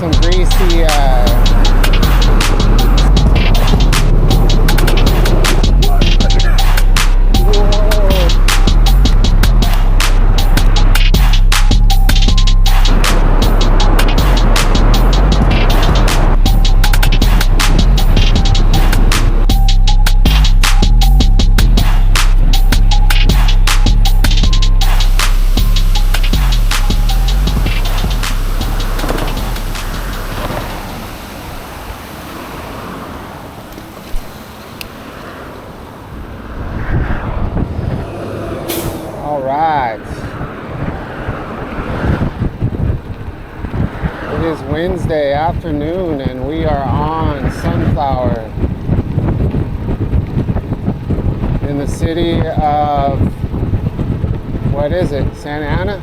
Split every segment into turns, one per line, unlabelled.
some greasy All right. It is Wednesday afternoon and we are on Sunflower in the city of, what is it, Santa Ana?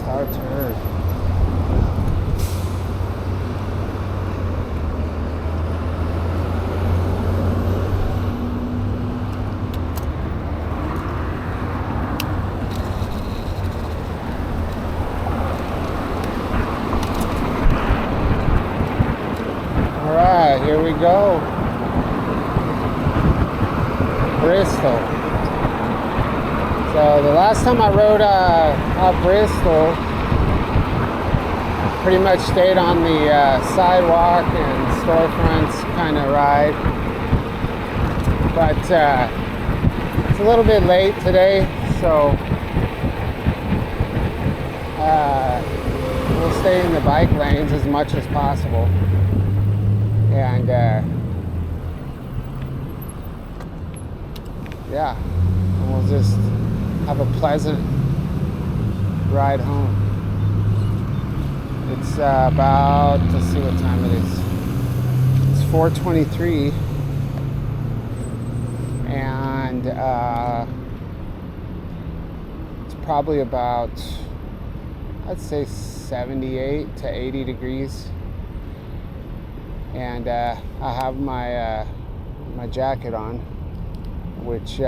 Our turn. All right, here we go. Bristol. So the last time I rode up Bristol, pretty much stayed on the sidewalk and storefronts kind of ride. But it's a little bit late today, so we'll stay in the bike lanes as much as possible. And yeah, we'll just have a pleasant ride home. It's about, let's see what time it is. It's 4:23, and it's probably about, I'd say 78 to 80 degrees. And I have my my jacket on, which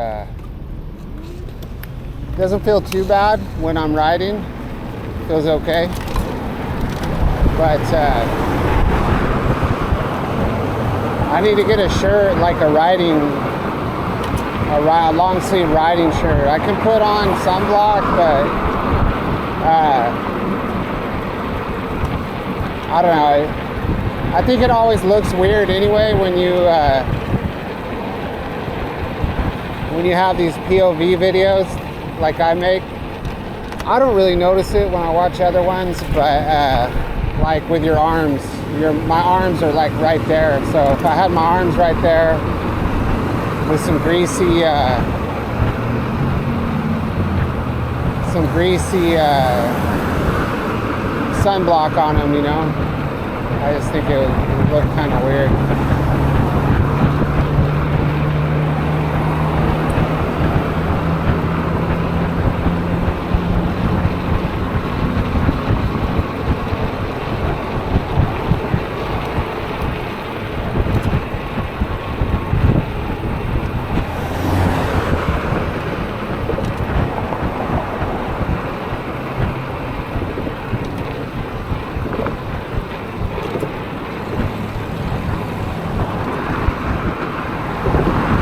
doesn't feel too bad when I'm riding. Feels okay. But I need to get a shirt, like a long sleeve riding shirt. I can put on sunblock, but I don't know. I think it always looks weird anyway when you have these POV videos like I make. I don't really notice it when I watch other ones, but like with your arms, my arms are like right there. So if I had my arms right there with some greasy some greasy sunblock on them, you know. I just think it would look kind of weird.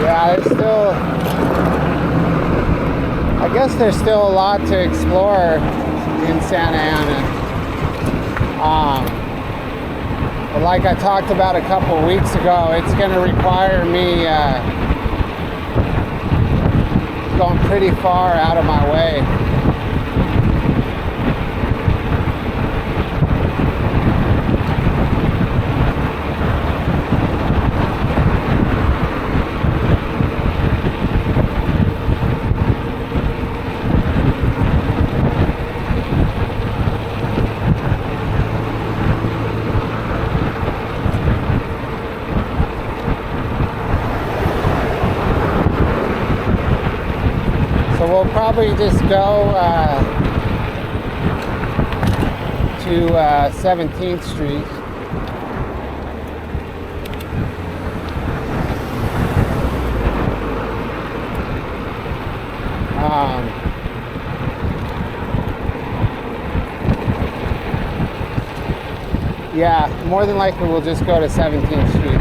Yeah, I guess there's still a lot to explore in Santa Ana. But like I talked about a couple weeks ago, it's going to require me going pretty far out of my way. So we'll probably just go to 17th Street. Yeah, more than likely we'll just go to 17th Street.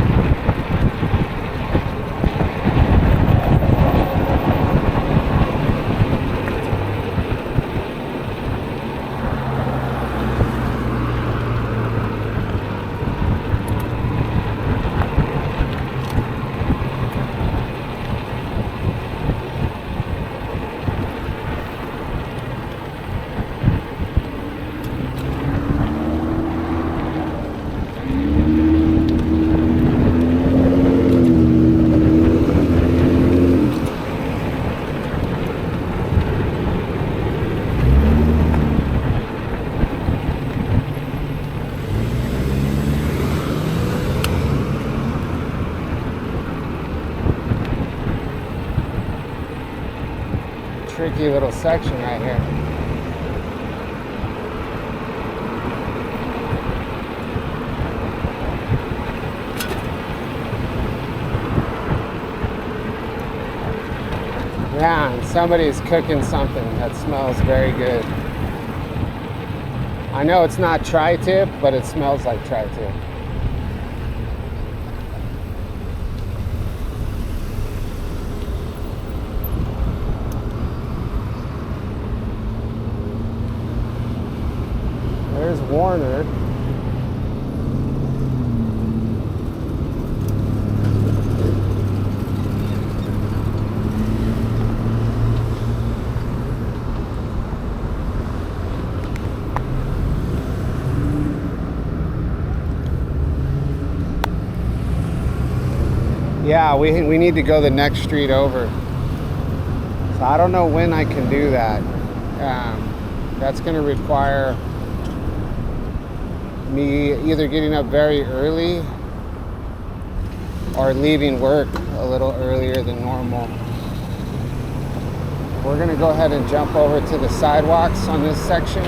Tricky little section right here. Yeah, and somebody's cooking something that smells very good. I know it's not tri-tip, but it smells like tri-tip. There's Warner. Yeah, we need to go the next street over. So I don't know when I can do that. That's going to require me either getting up very early or leaving work a little earlier than normal. We're going to go ahead and jump over to the sidewalks on this section.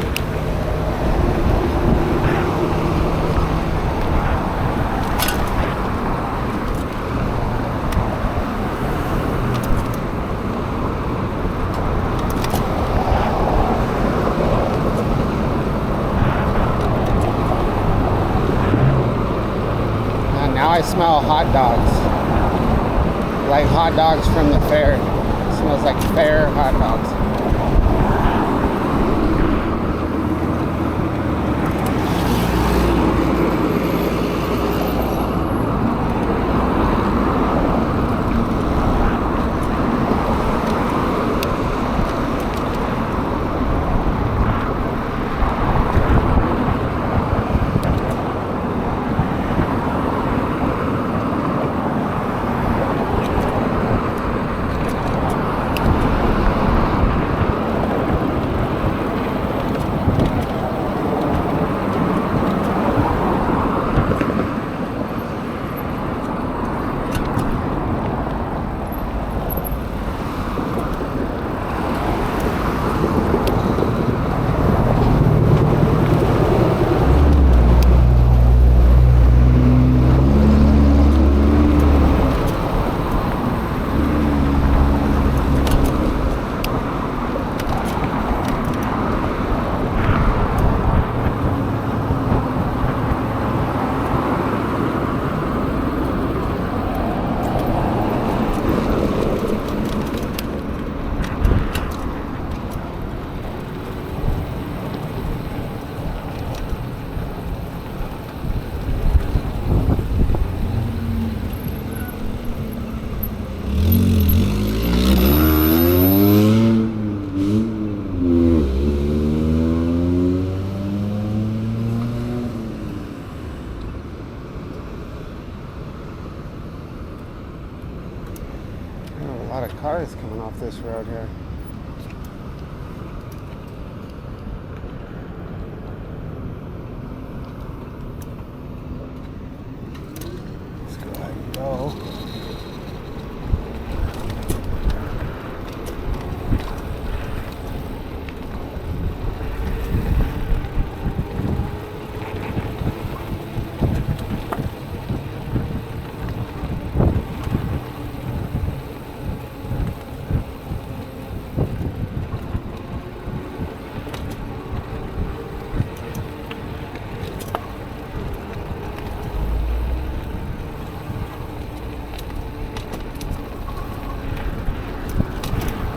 Now I smell hot dogs, like hot dogs from the fair. It smells like fair hot dogs. road here. Let's go ahead and go.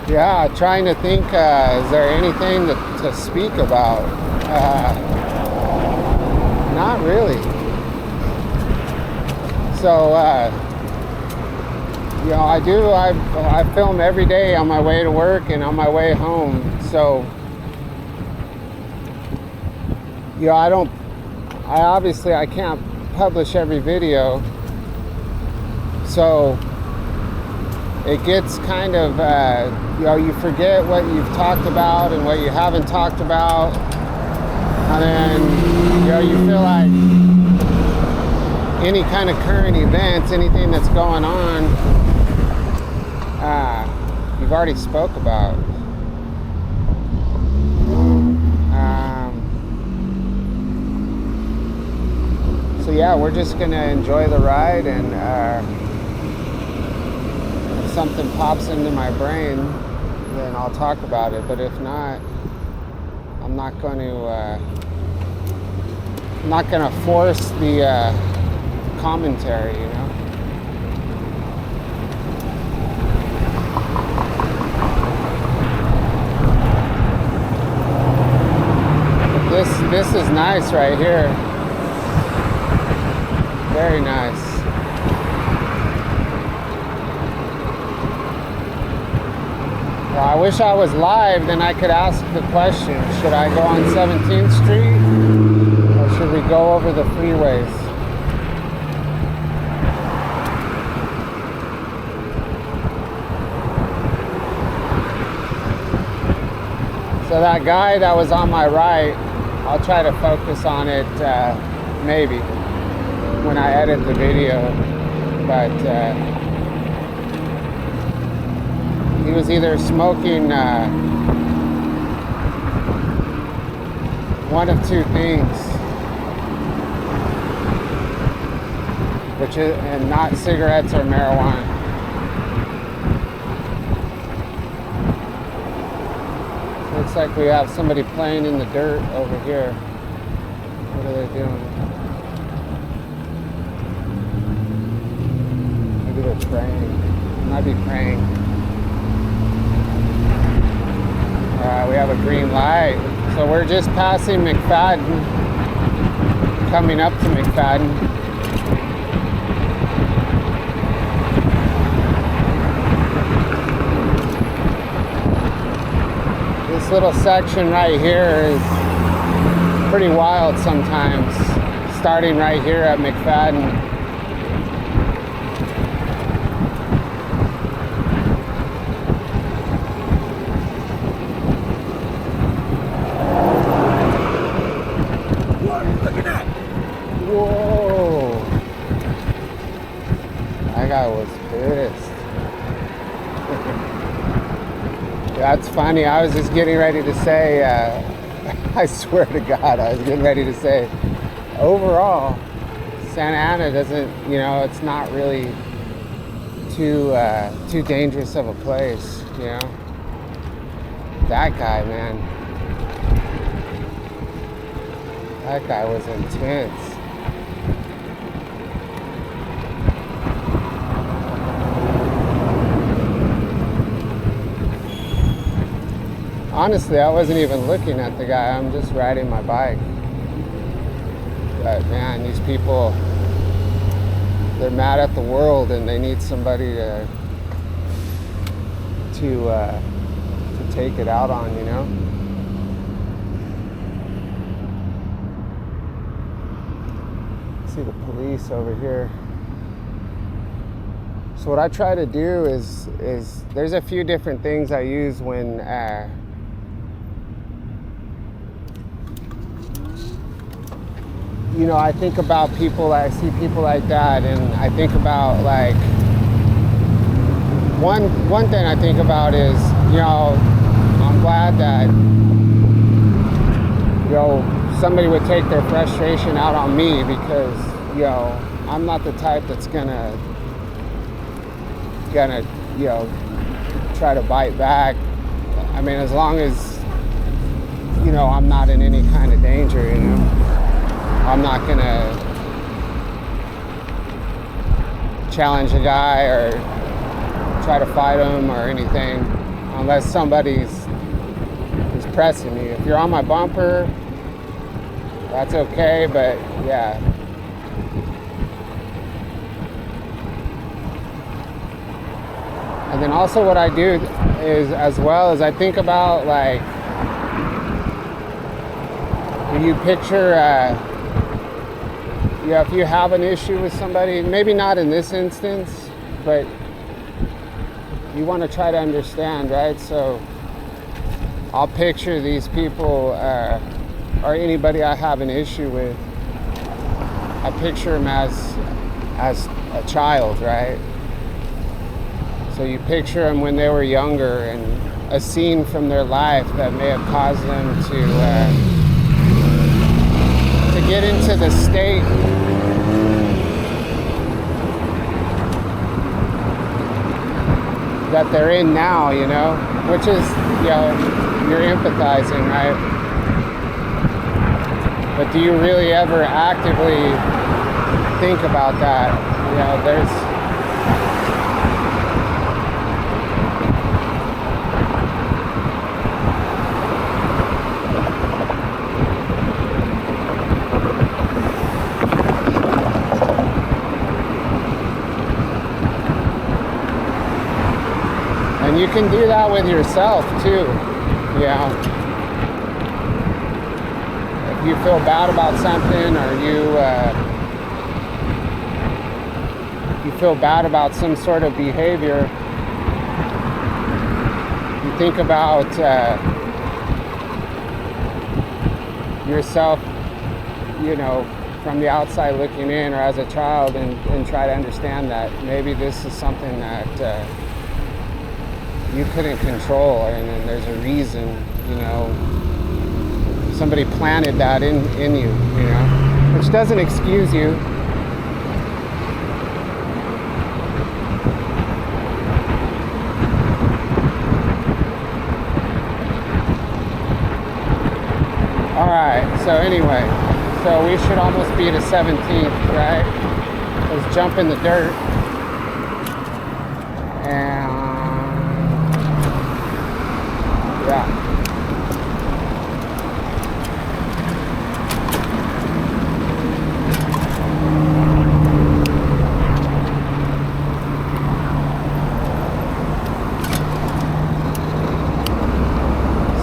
Yeah, trying to think, is there anything to speak about? Not really. So, you know, I film every day on my way to work and on my way home. So, you know, I can't publish every video. So, it gets kind of, you know, you forget what you've talked about and what you haven't talked about. And then, you know, you feel like any kind of current events, anything that's going on, you've already spoke about. So yeah, we're just gonna enjoy the ride, and if something pops into my brain, then I'll talk about it. But if not, I'm not going to force the commentary, you know. But this is nice right here. Very nice. Well, I wish I was live, then I could ask the question, should I go on 17th Street or should we go over the freeways? So that guy that was on my right, I'll try to focus on it maybe when I edit the video, but he was either smoking one of two things, and not cigarettes or marijuana. Looks like we have somebody playing in the dirt over here. What are they doing? Maybe they're praying. Might be praying. We have a green light. So we're just passing McFadden, coming up to McFadden. This little section right here is pretty wild sometimes, starting right here at McFadden. Whoa! That guy was pissed. That's funny. I was just getting ready to say, I swear to God, I was getting ready to say, overall, Santa Ana doesn't, you know, it's not really too dangerous of a place, you know. That guy, man. That guy was intense. Honestly, I wasn't even looking at the guy. I'm just riding my bike. But man, these people, they're mad at the world and they need somebody to take it out on, you know? See the police over here. So what I try to do is there's a few different things I use when you know, I think about people, I see people like that, and I think about like one thing I think about is, you know, I'm glad that, you know, somebody would take their frustration out on me, because, you know, I'm not the type that's gonna you know, try to bite back. I mean, as long as, you know, I'm not in any kind of danger, you know, I'm not gonna challenge a guy or try to fight him or anything unless somebody's pressing me. If you're on my bumper, that's okay, but yeah. And then also what I do is, as well, as I think about, like, when you picture, you know, if you have an issue with somebody, maybe not in this instance, but you want to try to understand, right? So I'll picture these people, or anybody I have an issue with, I picture them as a child, right? So you picture them when they were younger, and a scene from their life that may have caused them to get into the state that they're in now, you know, which is, you know, you're empathizing, right? But do you really ever actively think about that? You know, and you can do that with yourself too, you know. If you feel bad about something, or you feel bad about some sort of behavior, you think about yourself, you know, from the outside looking in, or as a child, and try to understand that maybe this is something that you couldn't control, and there's a reason, you know, somebody planted that in you, you know, which doesn't excuse you. All right, so anyway, so we should almost be to 17th, right? Let's jump in the dirt. And yeah.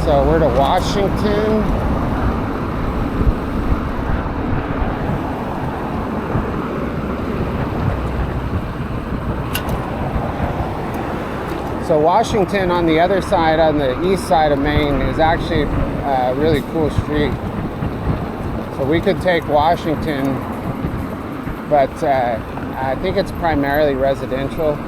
So we're to Washington. So Washington, on the other side, on the east side of Maine, is actually a really cool street. So we could take Washington, but I think it's primarily residential.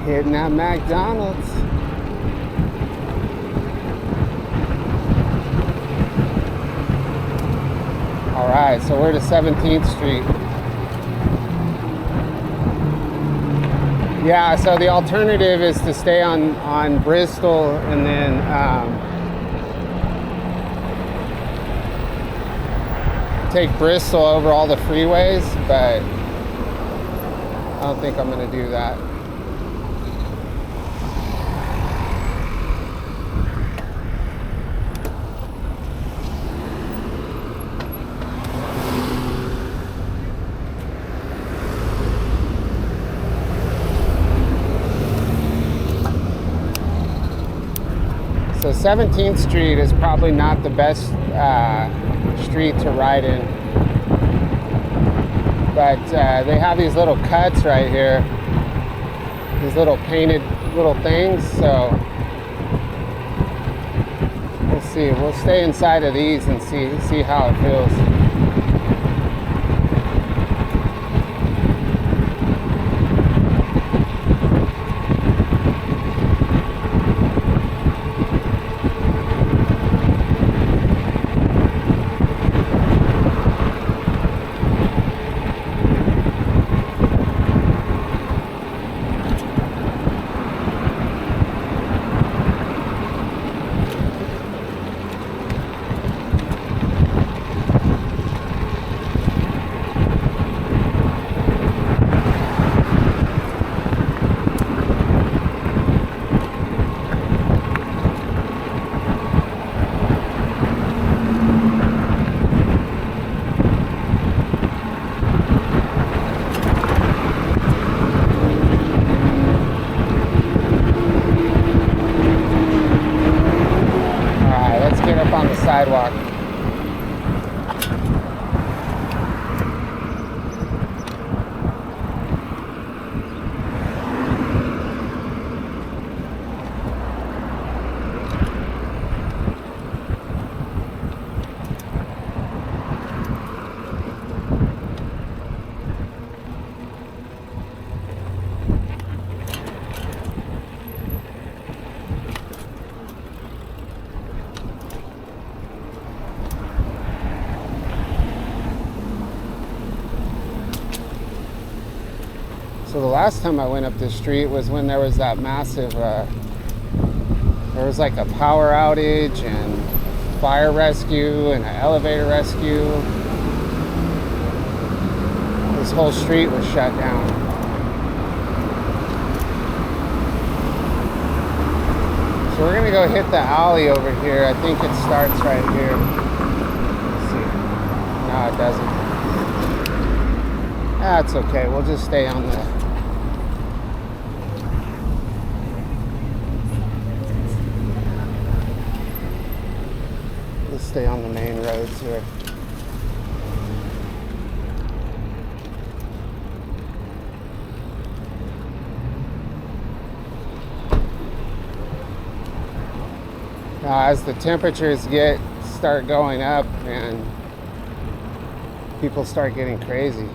Hitting that McDonald's. All right, so we're to 17th Street. Yeah, so the alternative is to stay on Bristol, and then take Bristol over all the freeways, but I don't think I'm going to do that. So 17th Street is probably not the best street to ride in, but they have these little cuts right here, these little painted little things, so we'll see. We'll stay inside of these and see how it feels. On the sidewalk. So the last time I went up this street was when there was that massive, there was like a power outage and fire rescue and an elevator rescue. This whole street was shut down. So we're gonna go hit the alley over here. I think it starts right here. Let's see. No, it doesn't. That's okay. We'll just stay on the main roads here. Now, as the temperatures start going up, and people start getting crazy.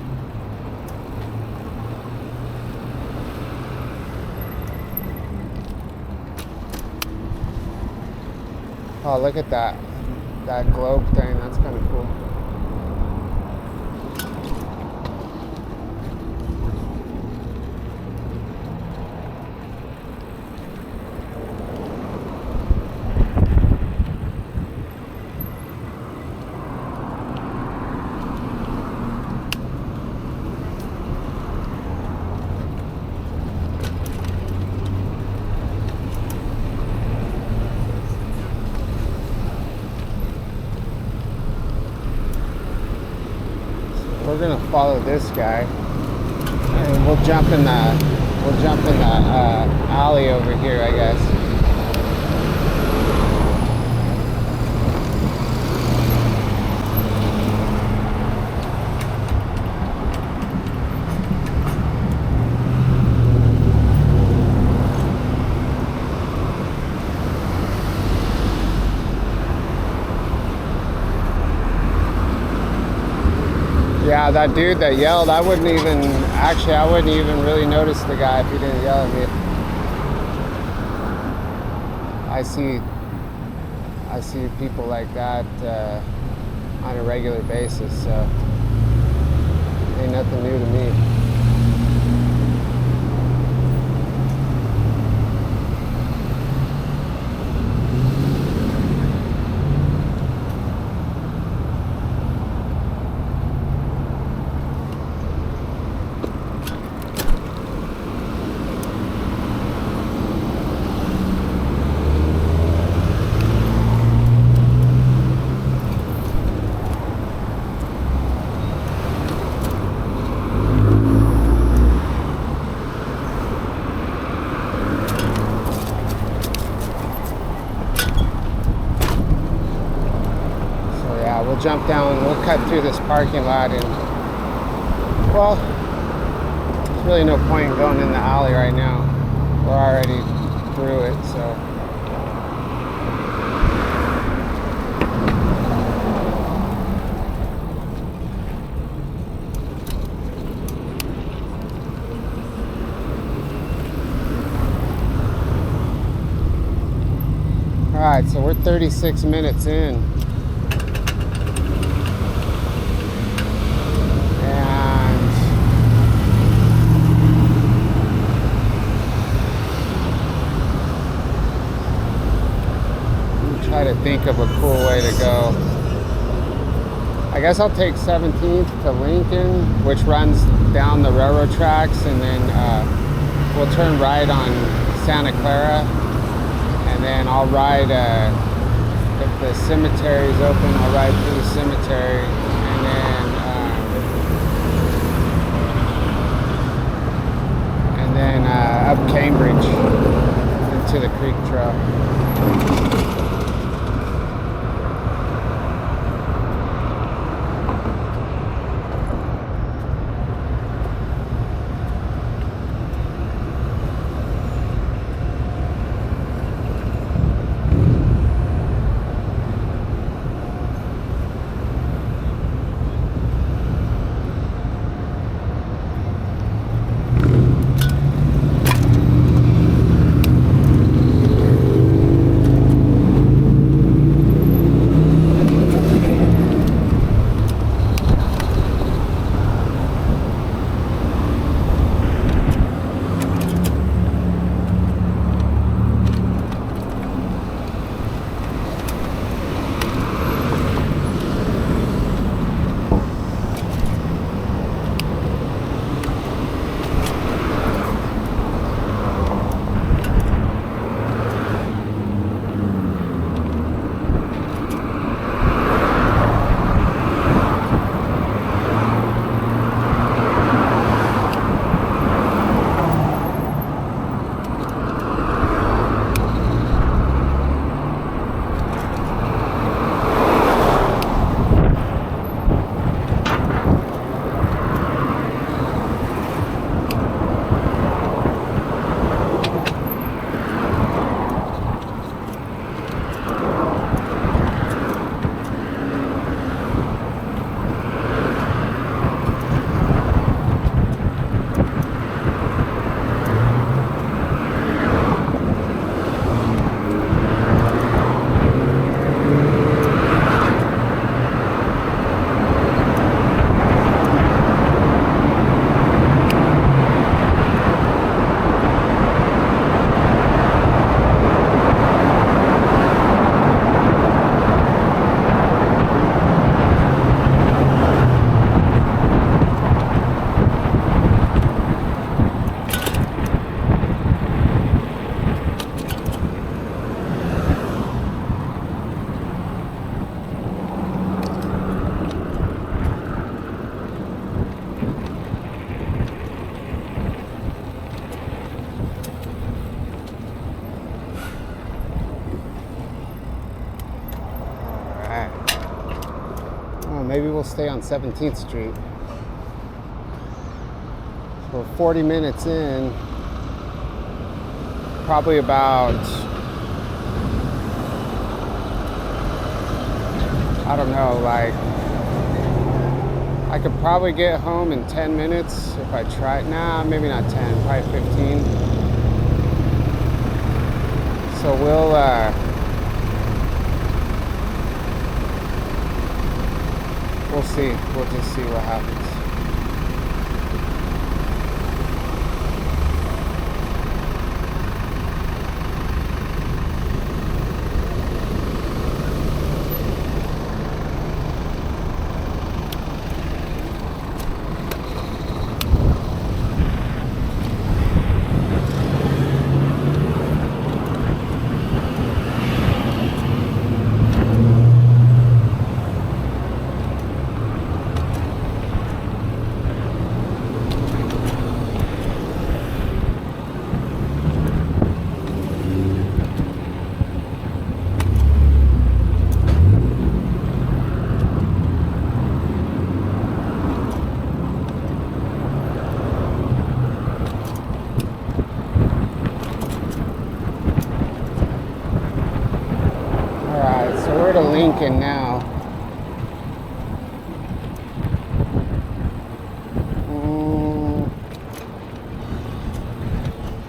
Oh, look at that globe thing. That's kind of cool. We're gonna follow this guy, and we'll jump in the alley over here, I guess. Yeah, that dude that yelled, I wouldn't even really notice the guy if he didn't yell at me. I see people like that on a regular basis, so ain't nothing new to me. we'll jump down, we'll cut through this parking lot, and well, there's really no point in going in the alley right now. We're already through it, so. Alright, so we're 36 minutes in. And I'm try to think of a cool way to go. I guess I'll take 17th to Lincoln, which runs down the railroad tracks, and then we'll turn right on Santa Clara. And then I'll ride, if the cemetery is open, I'll ride through the cemetery, and then up Cambridge into the Creek Trail. Maybe we'll stay on 17th Street. So we're 40 minutes in. Probably about, I don't know, like, I could probably get home in 10 minutes if I try. Nah, maybe not 10, probably 15. So we'll see. We'll just see what happens. We're to Lincoln now.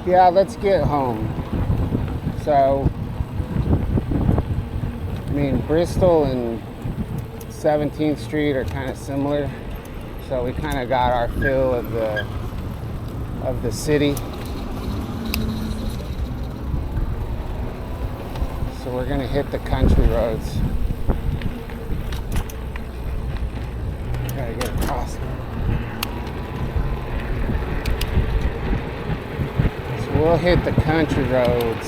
Yeah, let's get home. So, I mean, Bristol and 17th Street are kind of similar. So we kind of got our fill of the city. So we're gonna hit the country roads. Gotta get across. So we'll hit the country roads.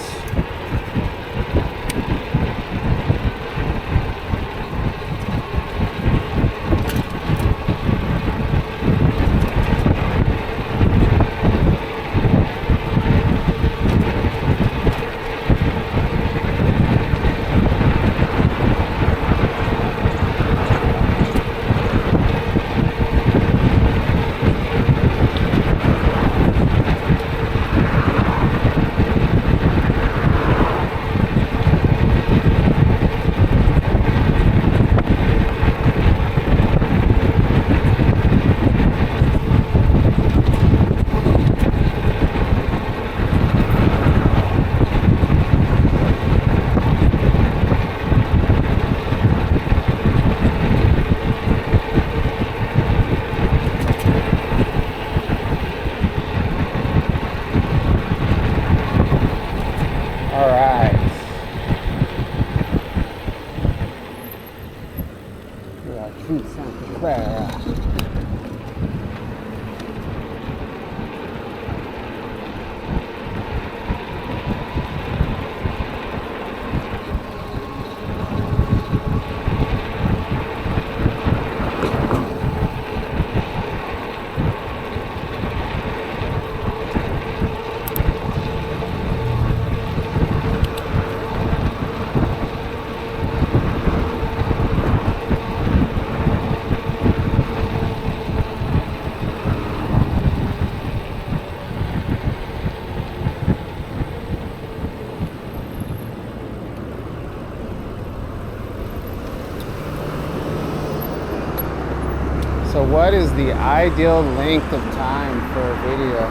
So what is the ideal length of time for a video?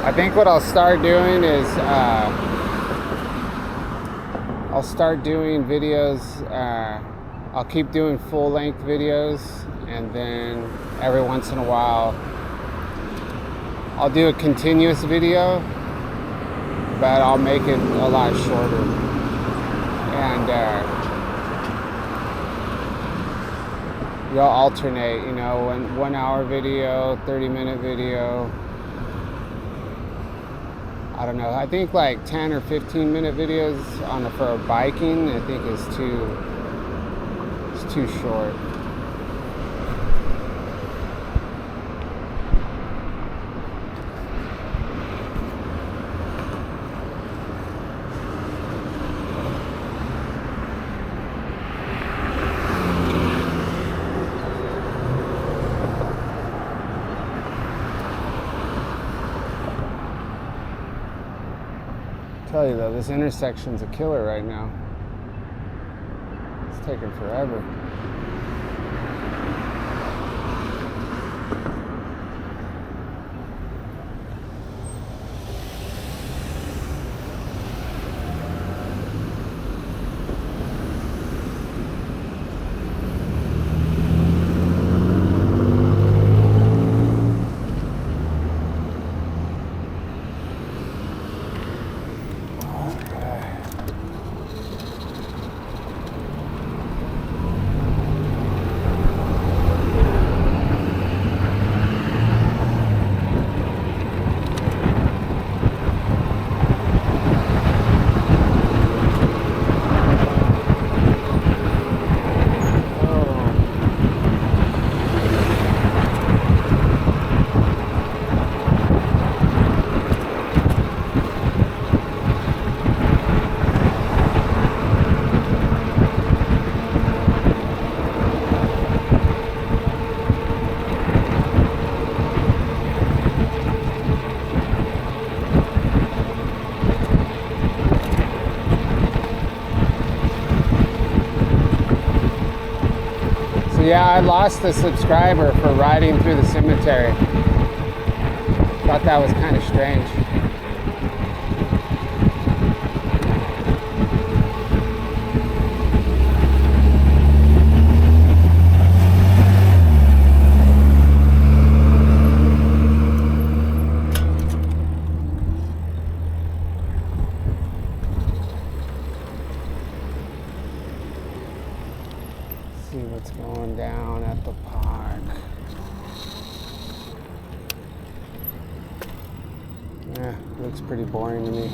I think what I'll start doing is I'll start doing videos, I'll keep doing full length videos, and then every once in a while I'll do a continuous video, but I'll make it a lot shorter. And you'll alternate, you know, 1 hour video, 30-minute video. I don't know. I think like 10 or 15-minute videos for biking, I think it's too short. Tell you though, this intersection's a killer right now. It's taking forever. Yeah, I lost a subscriber for riding through the cemetery. Thought that was kind of strange. See what's going down at the park. Yeah, looks pretty boring to me.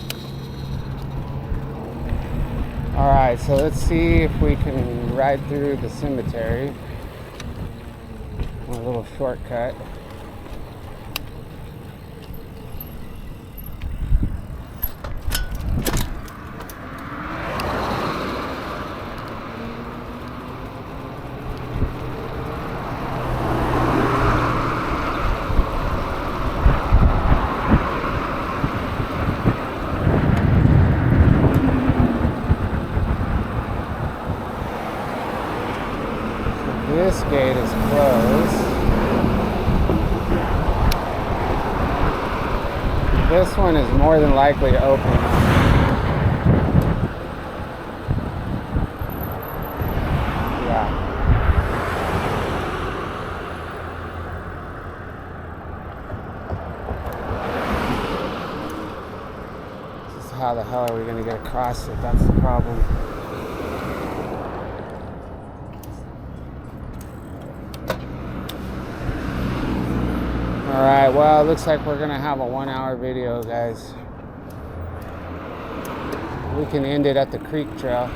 Alright, so let's see if we can ride through the cemetery. A little shortcut. This gate is closed. This one is more than likely open. Yeah. Just how the hell are we going to get across it? That's the problem. Alright, well, it looks like we're going to have a 1-hour video, guys. We can end it at the creek trail.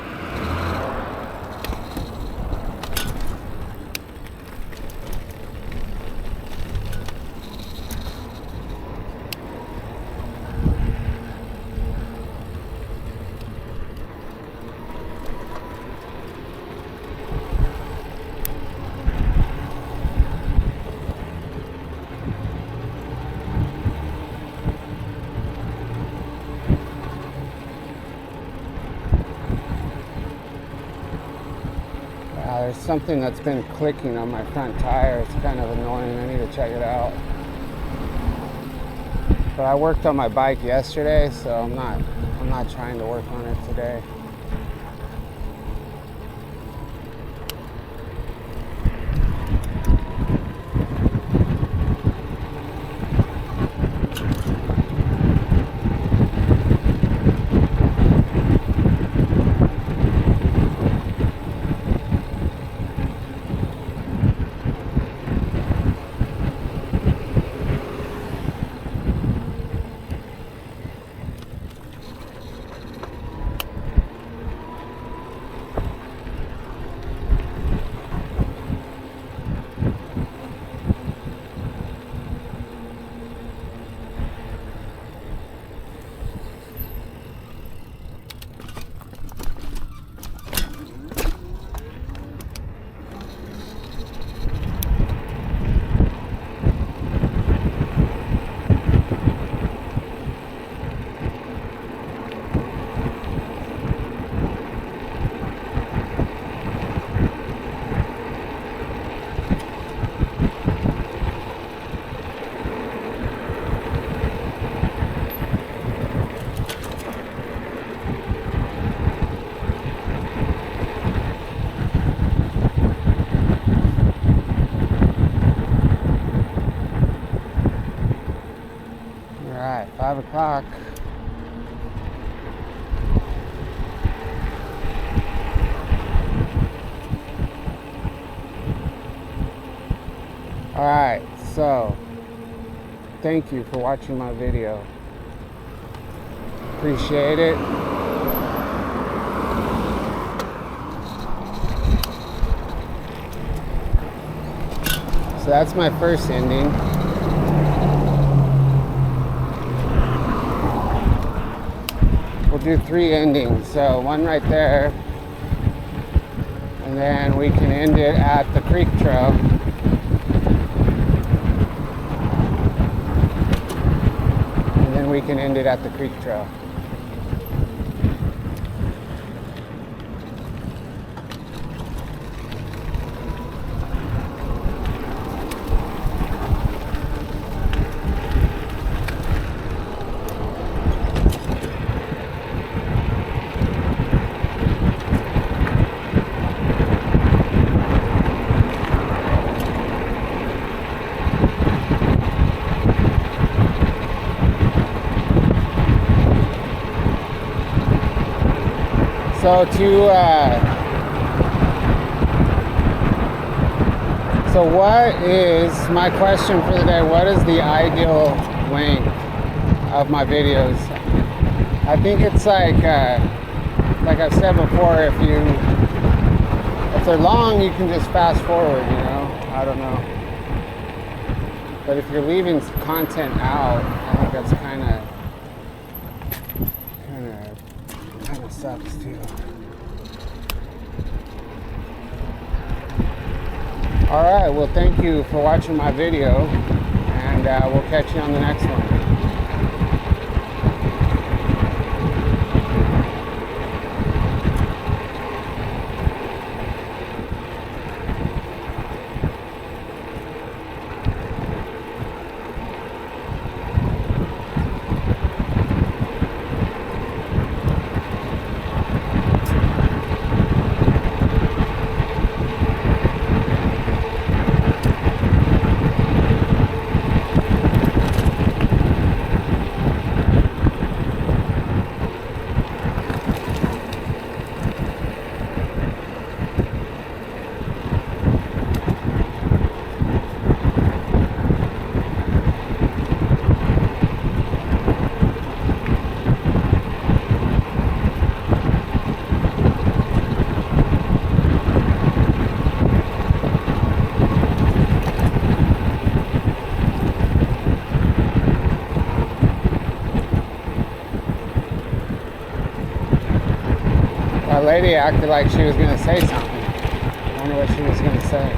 There's something that's been clicking on my front tire. It's kind of annoying. I need to check it out. But I worked on my bike yesterday, so I'm not trying to work on it today. Alright, 5 o'clock. Alright, so thank you for watching my video. Appreciate it. So that's my first ending. We'll do 3 endings. So one right there, and then we can end it at the creek trail. And then we can end it at the creek trail. So what is my question for the day? What is the ideal length of my videos? I think it's like I've said before, if they're long, you can just fast forward, you know? I don't know. But if you're leaving content out, I think that's kind of sucks too. All right, well, thank you for watching my video, and we'll catch you on the next one. That lady acted like she was going to say something. I wonder what she was going to say.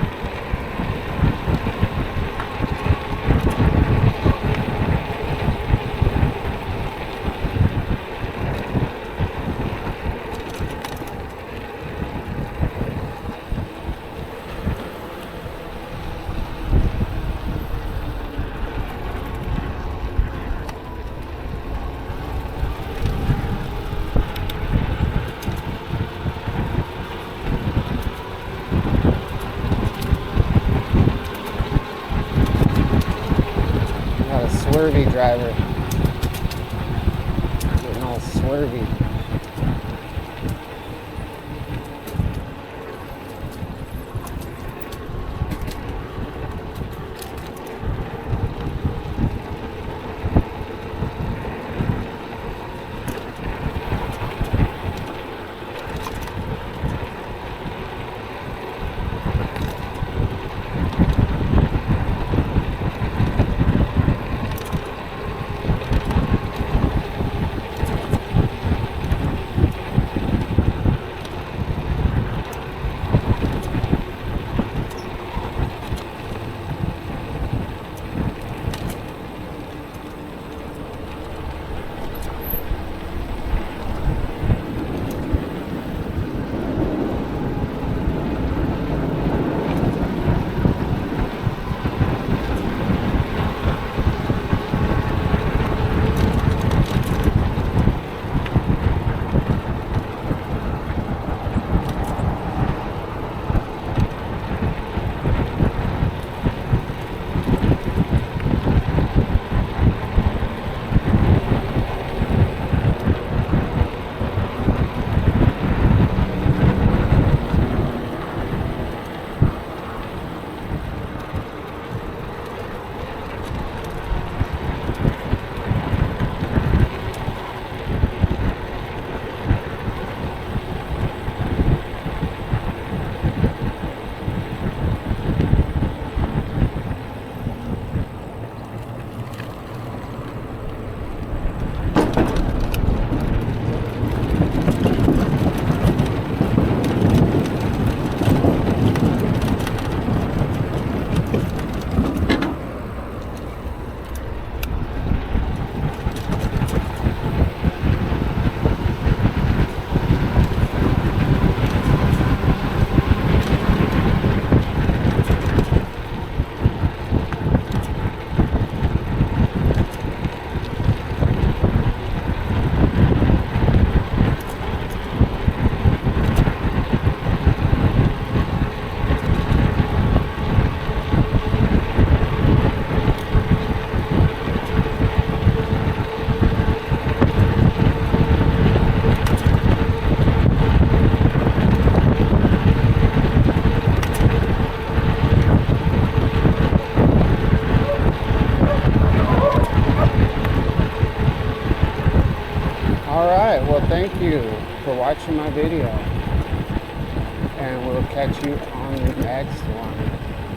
Swervy driver. Getting all swervy. watching my video. And we'll catch you on the next one.